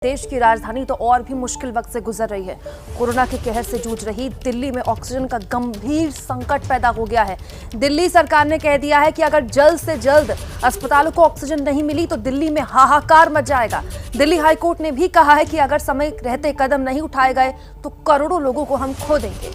देश की राजधानी तो और भी मुश्किल वक्त से गुजर रही है। कोरोना के कहर से जूझ रही दिल्ली में ऑक्सीजन का गंभीर संकट पैदा हो गया है। दिल्ली सरकार ने कह दिया है कि अगर जल्द से जल्द अस्पतालों को ऑक्सीजन नहीं मिली तो दिल्ली में हाहाकार मच जाएगा। दिल्ली हाईकोर्ट ने भी कहा है कि अगर समय रहते कदम नहीं उठाए गए तो करोड़ों लोगों को हम खो देंगे।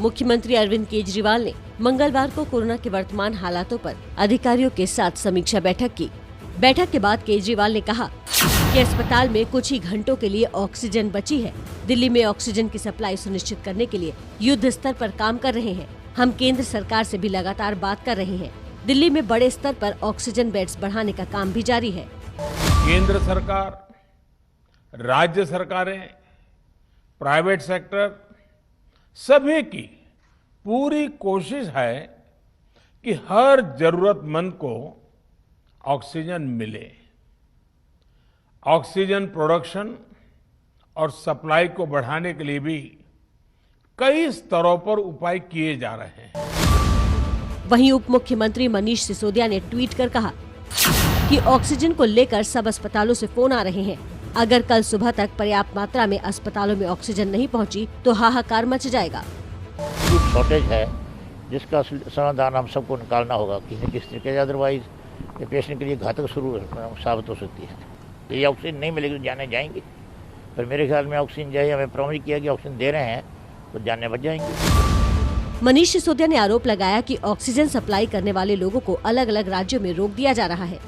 मुख्यमंत्री अरविंद केजरीवाल ने मंगलवार को कोरोना के वर्तमान हालातों पर अधिकारियों के साथ समीक्षा बैठक की। बैठक के बाद केजरीवाल ने कहा कि अस्पताल में कुछ ही घंटों के लिए ऑक्सीजन बची है। दिल्ली में ऑक्सीजन की सप्लाई सुनिश्चित करने के लिए युद्ध स्तर पर काम कर रहे हैं। हम केंद्र सरकार से भी लगातार बात कर रहे हैं। दिल्ली में बड़े स्तर पर ऑक्सीजन बेड्स बढ़ाने का काम भी जारी है। केंद्र सरकार, राज्य सरकारें, प्राइवेट सेक्टर सभी की पूरी कोशिश है कि हर जरूरतमंद को ऑक्सीजन मिले। ऑक्सीजन प्रोडक्शन और सप्लाई को बढ़ाने के लिए भी कई स्तरों पर उपाय किए जा रहे हैं। वहीं उप मुख्यमंत्री मनीष सिसोदिया ने ट्वीट कर कहा कि ऑक्सीजन को लेकर सब अस्पतालों से फोन आ रहे हैं। अगर कल सुबह तक पर्याप्त मात्रा में अस्पतालों में ऑक्सीजन नहीं पहुंची तो हाहाकार मच जाएगा। शॉर्टेज है जिसका समाधान हम सबको निकालना होगा किसी न किसी तरीके से, अदरवाइज ये पेशेंट के लिए घातक साबित हो सकती है। ये ऑक्सीजन नहीं मिलेगी तो जाने जाएंगी, पर मेरे ख्याल में ऑक्सीजन जो है हमें प्रॉमिस किया कि ऑक्सीजन दे रहे हैं तो जाने बच जाएंगी। मनीष सिसोदिया ने आरोप लगाया कि ऑक्सीजन सप्लाई करने वाले लोगों को अलग अलग राज्यों में रोक दिया जा रहा है।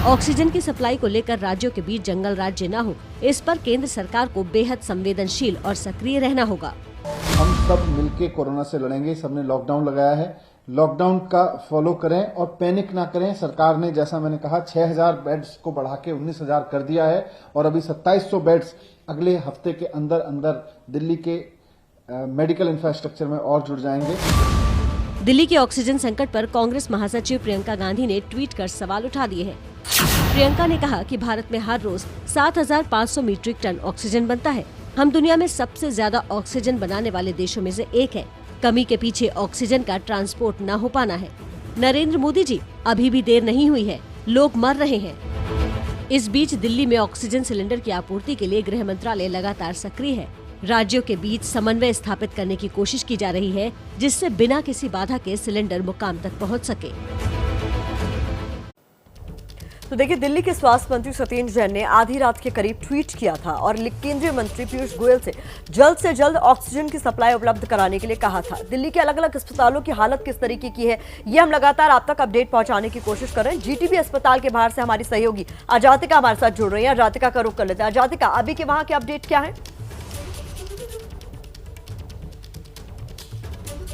ऑक्सीजन की सप्लाई को लेकर राज्यों के बीच जंगल राज्य न हो, इस पर केंद्र सरकार को बेहद संवेदनशील और सक्रिय रहना होगा। हम सब मिलके कोरोना से लड़ेंगे। सबने लॉकडाउन लगाया है, लॉकडाउन का फॉलो करें और पैनिक ना करें। सरकार ने, जैसा मैंने कहा, 6000 बेड्स को बढ़ा के 19000 कर दिया है और अभी 2700 बेड्स अगले हफ्ते के अंदर अंदर दिल्ली के मेडिकल इंफ्रास्ट्रक्चर में और जुड़ जाएंगे। दिल्ली के ऑक्सीजन संकट पर कांग्रेस महासचिव प्रियंका गांधी ने ट्वीट कर सवाल उठा दिए हैं। प्रियंका ने कहा कि भारत में हर रोज 7500 मीट्रिक टन ऑक्सीजन बनता है। हम दुनिया में सबसे ज्यादा ऑक्सीजन बनाने वाले देशों में से एक है। कमी के पीछे ऑक्सीजन का ट्रांसपोर्ट न हो पाना है। नरेंद्र मोदी जी, अभी भी देर नहीं हुई है, लोग मर रहे हैं। इस बीच दिल्ली में ऑक्सीजन सिलेंडर की आपूर्ति के लिए गृह मंत्रालय लगातार सक्रिय है। राज्यों के बीच समन्वय स्थापित करने की कोशिश की जा रही है, जिससे बिना किसी बाधा के सिलेंडर मुकाम तक पहुंच सके। तो देखिए, दिल्ली के स्वास्थ्य मंत्री सत्येंद्र जैन ने आधी रात के करीब ट्वीट किया था और केंद्रीय मंत्री पीयूष गोयल से जल्द ऑक्सीजन की सप्लाई उपलब्ध कराने के लिए कहा था। दिल्ली के अलग अलग अस्पतालों की हालत किस तरीके की है, ये हम लगातार आप तक अपडेट पहुंचाने की कोशिश कर रहे हैं। जीटीबी अस्पताल के बाहर से हमारी सहयोगी अजातिका हमारे साथ जुड़ रही है। अजातिका का रुख कर लेते हैं। अजातिका, अभी के वहां के अपडेट क्या है?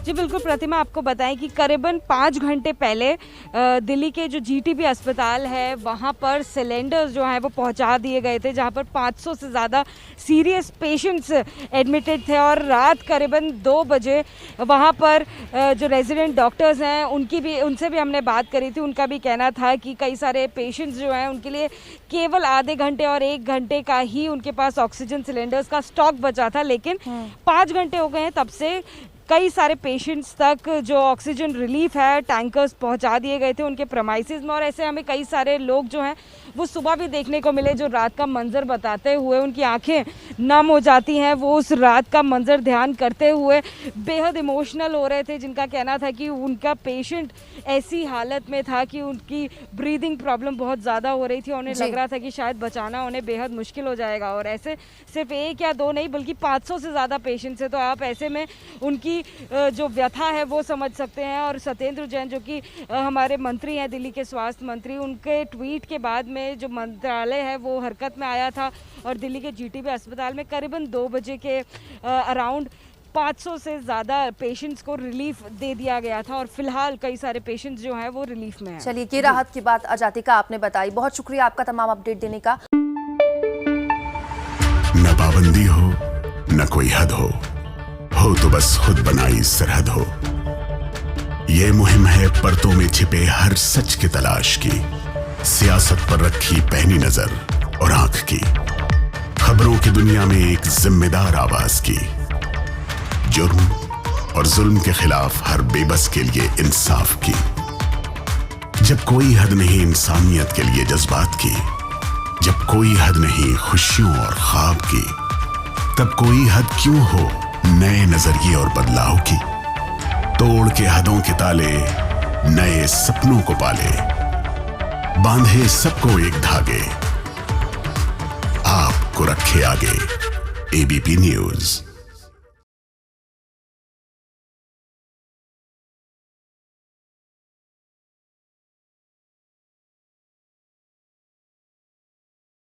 जी बिल्कुल प्रतिमा, आपको बताएं कि करीबन 5 घंटे पहले दिल्ली के जो जीटीबी अस्पताल है वहां पर सिलेंडर्स जो हैं वो पहुंचा दिए गए थे, जहां पर 500 से ज़्यादा सीरियस पेशेंट्स एडमिटेड थे। और रात करीबन 2 बजे वहां पर जो रेजिडेंट डॉक्टर्स हैं उनसे भी हमने बात करी थी। उनका भी कहना था कि कई सारे पेशेंट्स जो हैं उनके लिए केवल आधे घंटे और 1 घंटे का ही उनके पास ऑक्सीजन सिलेंडर्स का स्टॉक बचा था, लेकिन 5 घंटे हो गए हैं तब से कई सारे पेशेंट्स तक जो ऑक्सीजन रिलीफ है टैंकर्स पहुंचा दिए गए थे उनके प्रेमाइसेस में। और ऐसे हमें कई सारे लोग जो हैं वो सुबह भी देखने को मिले जो रात का मंजर बताते हुए उनकी आंखें नम हो जाती हैं। वो उस रात का मंजर ध्यान करते हुए बेहद इमोशनल हो रहे थे, जिनका कहना था कि उनका पेशेंट ऐसी हालत में था कि उनकी ब्रीदिंग प्रॉब्लम बहुत ज़्यादा हो रही थी। उन्हें लग रहा था कि शायद बचाना उन्हें बेहद मुश्किल हो जाएगा। और ऐसे सिर्फ 1 या 2 नहीं बल्कि 500 से ज़्यादा पेशेंट्स हैं। तो आप ऐसे में उनकी जो व्यथा है वो समझ सकते हैं। और सत्येंद्र जैन जो कि हमारे मंत्री हैं, दिल्ली के स्वास्थ्य मंत्री, उनके ट्वीट के बाद में जो मंत्रालय है वो हरकत में आया था और दिल्ली के जीटीबी अस्पताल में करीबन 2 बजे के अराउंड 500 से ज़्यादा पेशेंट्स को रिलीफ दे दिया गया था। और फिलहाल कई सारे पेशेंट्स जो हैं वो रिलीफ में हैं। चलिए, ये राहत की बात अजातिका आपने बताई। बहुत शुक्रिया आपका तमाम अपडेट देने का। न पाबंदी हो न कोई हद हो तो बस खुद बनाई सरहद हो। ये मुहिम है परतों में छिपे हर सच की तलाश की, सियासत पर रखी पैनी नजर और आंख की, खबरों की दुनिया में एक जिम्मेदार आवाज की, जुर्म और जुल्म के खिलाफ हर बेबस के लिए इंसाफ की। जब कोई हद नहीं इंसानियत के लिए जज्बात की, जब कोई हद नहीं खुशियों और ख्वाब की, तब कोई हद क्यों हो नए नजरिए और बदलाव की। तोड़ के हदों के ताले नए सपनों को पाले, बांधे सबको एक धागे, आपको रखे आगे। ABP news.